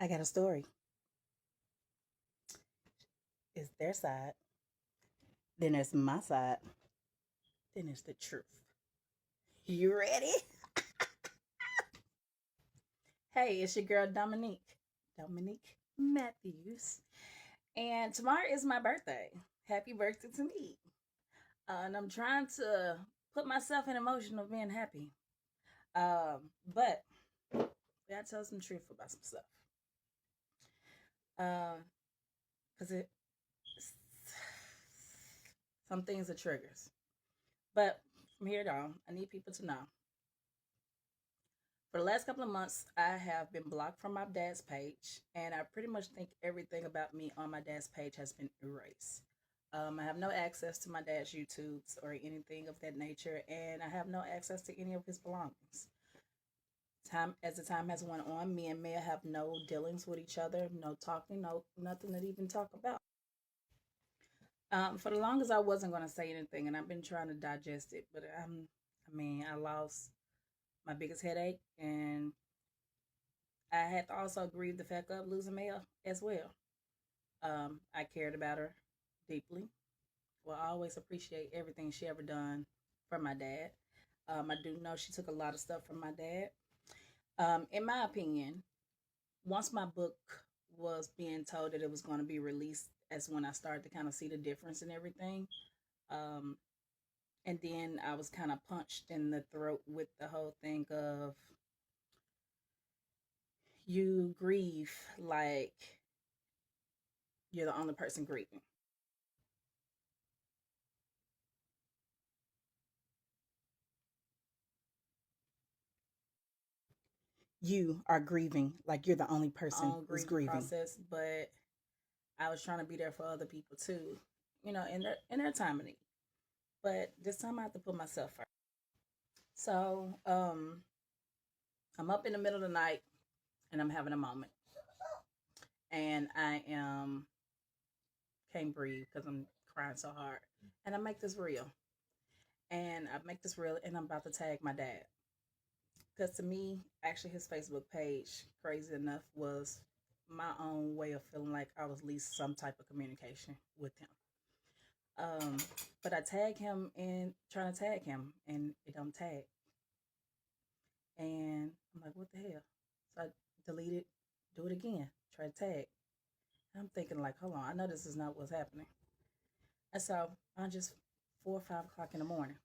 I got a story. It's their side, then it's my side, then it's the truth. You ready? Hey, it's your girl Dominique Matthews. And tomorrow is my birthday. Happy birthday to me. And I'm trying to put myself in emotion of being happy. But I gotta tell some truth about some stuff. Because it some things are triggers. But from here on, I need people to know. For the last couple of months, I have been blocked from my dad's page, and I pretty much think everything about me on my dad's page has been erased. I have no access to my dad's YouTubes or anything of that nature, and I have no access to any of his belongings. Time as the time has went on, me and Mia have no dealings with each other, no talking, no nothing to even talk about. For the longest, I wasn't going to say anything, and I've been trying to digest it, but I lost my biggest headache, and I had to also grieve the fact of losing Mel as well. I cared about her deeply. Well, I always appreciate everything she ever done for my dad. I do know she took a lot of stuff from my dad. In my opinion, once my book was being told that it was going to be released, as when I started to kind of see the difference in everything. Um, and then I was kind of punched in the throat with the whole thing of you grieve like you're the only person grieving. You are grieving like you're the only person Own who's grieving grieving. process, but I was trying to be there for other people too, in their time of need. But this time I have to put myself first. So I'm up in the middle of the night and I'm having a moment, and I am can't breathe because I'm crying so hard, and I make this real, and I'm about to tag my dad because to me, actually, his Facebook page, crazy enough, was my own way of feeling like I was at least some type of communication with him. Um, but I tag him and trying to tag him, and it don't tag. And I'm like, what the hell? So I delete it, do it again, try to tag. And I'm thinking like, hold on, I know this is not what's happening. And so on just 4 or 5 o'clock in the morning,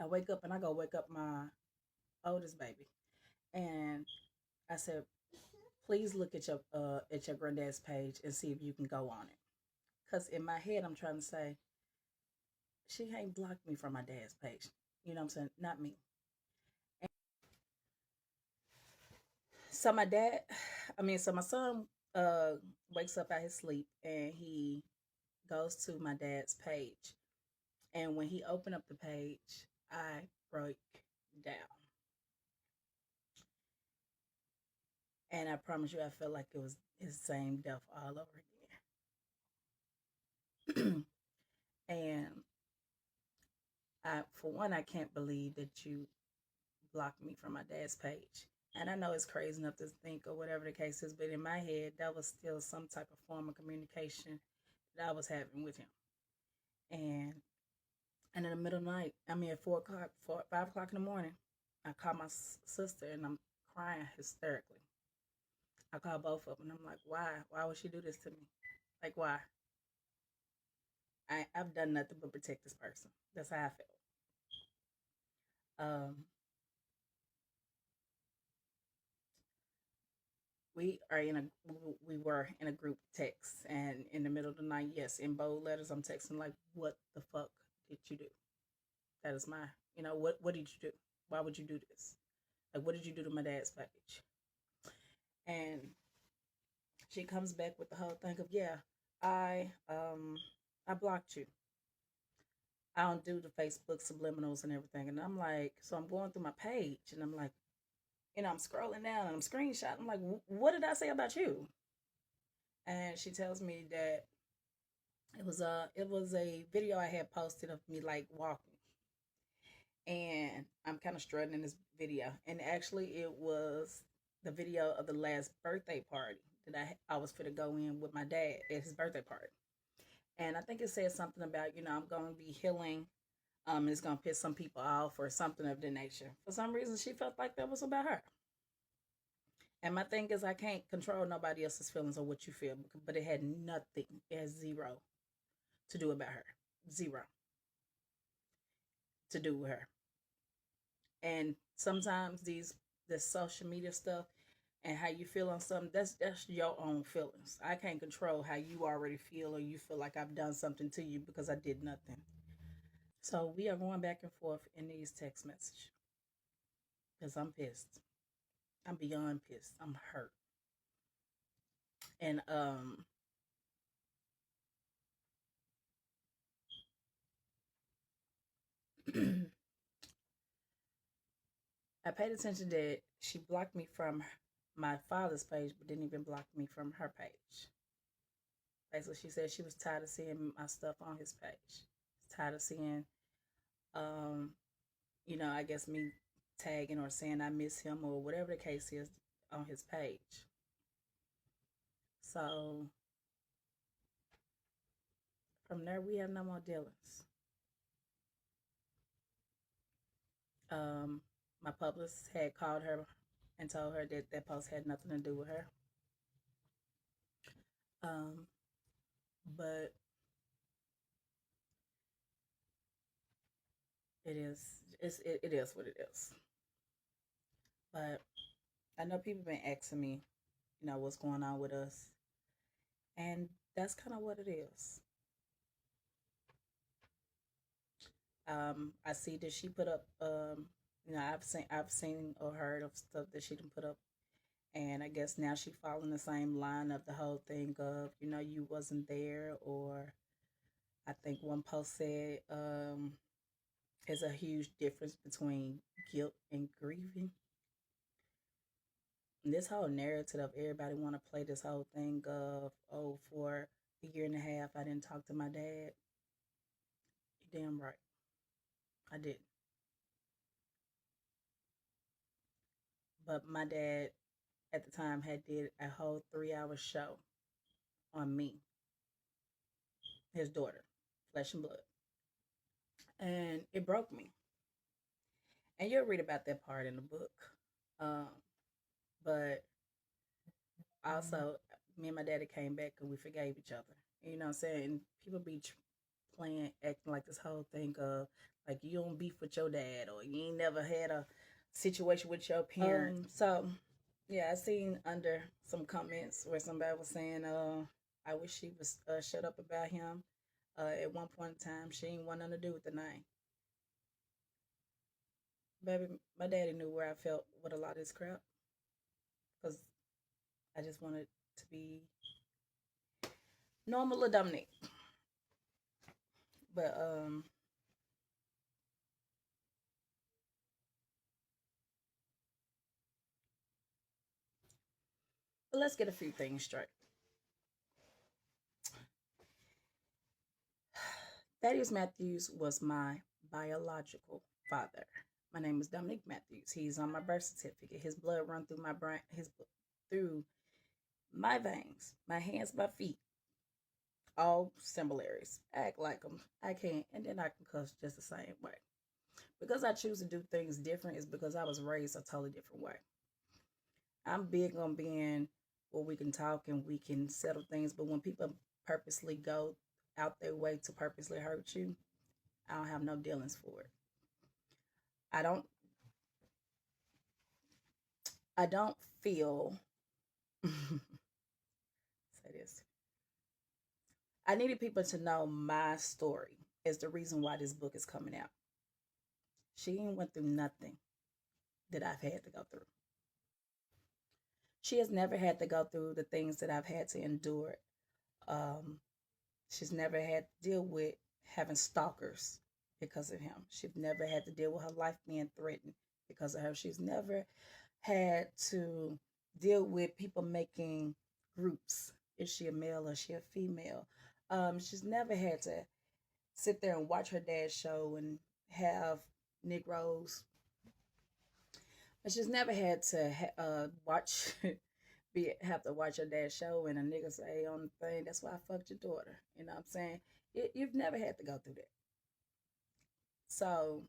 I wake up and I go wake up my oldest baby, and I said, please look at your granddad's page and see if you can go on it. Cause in my head I'm trying to say she ain't blocked me from my dad's page. You know what I'm saying? Not me. So my dad, so my son wakes up out his sleep and he goes to my dad's page. And when he opened up the page, I broke down. And I promise you, I felt like it was his same death all over again. And for one, I can't believe that you blocked me from my dad's page. And I know it's crazy enough to think or whatever the case is, but in my head, that was still some type of form of communication that I was having with him. And and in the middle of the night, at 4 o'clock, 5 o'clock in the morning, I call my sister and I'm crying hysterically. I call both of them and I'm like, why? Why would she do this to me? Like, why? I've done nothing but protect this person. That's how I felt. Um, we were in a group text, and in the middle of the night, yes, in bold letters, I'm texting like, "What the fuck did you do? That is my, what did you do? Why would you do this? Like, what did you do to my dad's package?" And she comes back with the whole thing of, "Yeah, I blocked you. I don't do the Facebook subliminals and everything." And I'm like, so I'm going through my page, and I'm like, I'm scrolling down and I'm screenshotting. I'm like, what did I say about you? And she tells me that it was a video I had posted of me like walking, and I'm kind of strutting in this video, and actually it was the video of the last birthday party that I was fit to go in with my dad at his birthday party. And I think it said something about, I'm going to be healing. It's going to piss some people off or something of the nature. For some reason, she felt like that was about her. And my thing is, I can't control nobody else's feelings or what you feel, but it had nothing, it has zero to do about her. Zero to do with her. And sometimes this social media stuff and how you feel on something, that's your own feelings. I can't control how you already feel or you feel like I've done something to you because I did nothing. So we are going back and forth in these text messages because I'm pissed. I'm beyond pissed. I'm hurt. And I paid attention that she blocked me from my father's page, but didn't even block me from her page. Basically, she said she was tired of seeing my stuff on his page. Tired of seeing, um, I guess me tagging or saying I miss him or whatever the case is on his page. So from there, we have no more dealings. My publicist had called her and told her that that post had nothing to do with her. Um, but it is what it is. But I know people been asking me, what's going on with us, and that's kind of what it is. I see that she put up, I've seen or heard of stuff that she done put up, and I guess now she following the same line of the whole thing of, you wasn't there, or I think one post said, there's a huge difference between guilt and grieving. And this whole narrative of everybody want to play this whole thing of, oh, for a year and a half I didn't talk to my dad. You're damn right, I didn't. But my dad at the time had did a whole 3 hour show on me, his daughter, flesh and blood, and it broke me. And you'll read about that part in the book. Um, but also, me and my daddy came back and we forgave each other. You know what I'm saying? People be playing, acting like this whole thing of like you don't beef with your dad or you ain't never had a situation with your parents. So yeah, I seen under some comments where somebody was saying, I wish she was shut up about him. At one point in time, she ain't want nothing to do with the name. Baby, my daddy knew where I felt with a lot of this crap because I just wanted to be normal or Dominic. But let's get a few things straight. Thaddeus Matthews was my biological father. My name is Dominic Matthews. He's on my birth certificate. His blood run through my brain, through my veins, my hands, my feet, all similarities. Act like them. I can't, and then I can cuss just the same way. Because I choose to do things different is because I was raised a totally different way. I'm big on being where we can talk and we can settle things, but when people purposely go out their way to purposely hurt you, I don't have no dealings for it. I don't I don't feel say this. I needed people to know my story is the reason why this book is coming out. She ain't went through nothing that I've had to go through. She has never had to go through the things that I've had to endure. Um, she's never had to deal with having stalkers because of him. She's never had to deal with her life being threatened because of her. She's never had to deal with people making groups. Is she a male or is she a female? She's never had to sit there and watch her dad's show and have Negroes I just never had to watch have to watch your dad's show and a nigga say on the thing, that's why I fucked your daughter. You know what I'm saying? You've never had to go through that. So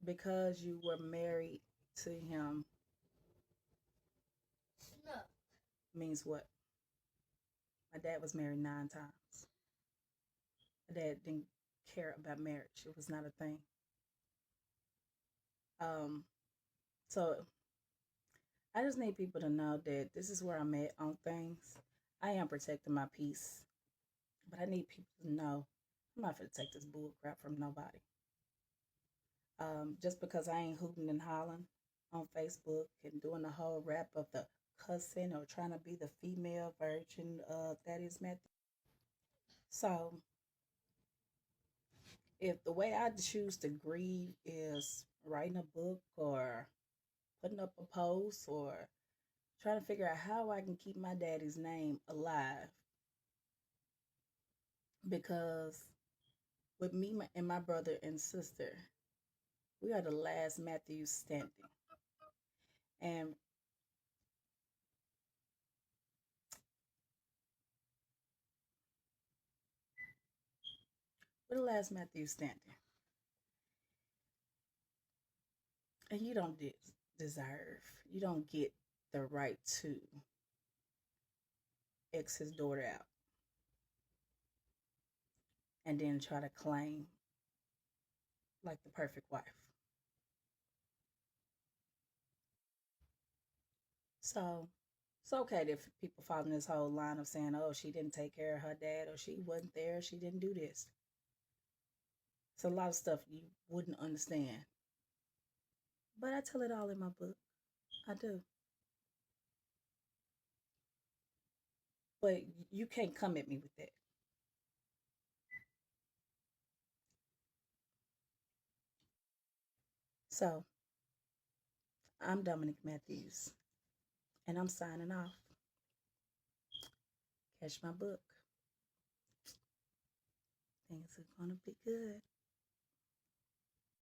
because you were married to him means what? My dad was married 9 times. My dad didn't care about marriage. It was not a thing. Um, so I just need people to know that this is where I'm at on things. I am protecting my peace, but I need people to know I'm not going to take this bull crap from nobody. Just because I ain't hooting and hollering on Facebook and doing the whole rap of the cussing or trying to be the female version of Thaddeus Matthews. So if the way I choose to grieve is writing a book or putting up a post or trying to figure out how I can keep my daddy's name alive, because with me and my brother and sister, we are the last Matthews standing. And we're the last Matthews standing. And you don't deserve, you don't get the right to X his daughter out and then try to claim like the perfect wife. So it's okay if people follow this whole line of saying, oh, she didn't take care of her dad, or she wasn't there, she didn't do this. It's a lot of stuff you wouldn't understand. But I tell it all in my book. I do. But you can't come at me with that. So I'm Dominic Matthews, and I'm signing off. Catch my book. Things are going to be good.